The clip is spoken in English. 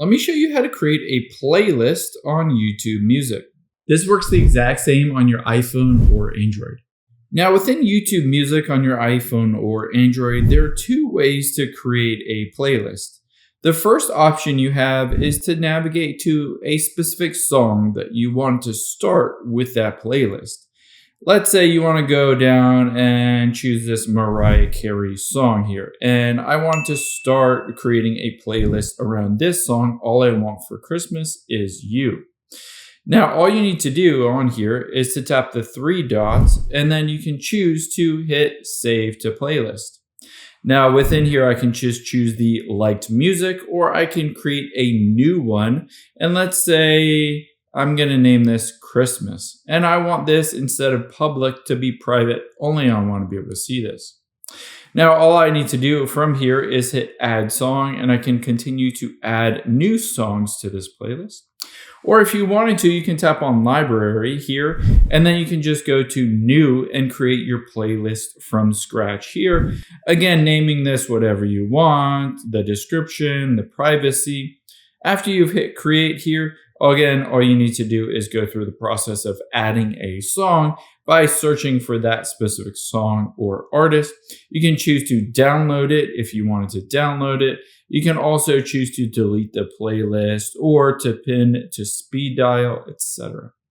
let me show you how to create a playlist on YouTube Music. This works the exact same on your iPhone or Android. Now, within YouTube Music on your iPhone or Android, there are two ways to create a playlist. The first option you have is to navigate to a specific song that you want to start with that playlist. Let's say you want to go down and choose this Mariah Carey song here, and I want to start creating a playlist around this song, All I Want for Christmas Is You. Now, all you need to do on here is to tap the three dots, and then you can choose to hit Save to Playlist. Now, within here, I can just choose the liked music, or I can create a new one, and let's say I'm going to name this Christmas, and I want this, instead of public, to be private. Only I want to be able to see this. Now, all I need to do from here is hit Add Song, and I can continue to add new songs to this playlist. Or if you wanted to, you can tap on Library here, and then you can just go to New and create your playlist from scratch here. Again, naming this whatever you want, the description, the privacy. After you've hit Create here, again, all you need to do is go through the process of adding a song by searching for that specific song or artist. You can choose to download it if you wanted to download it. You can also choose to delete the playlist or to pin to speed dial, etc.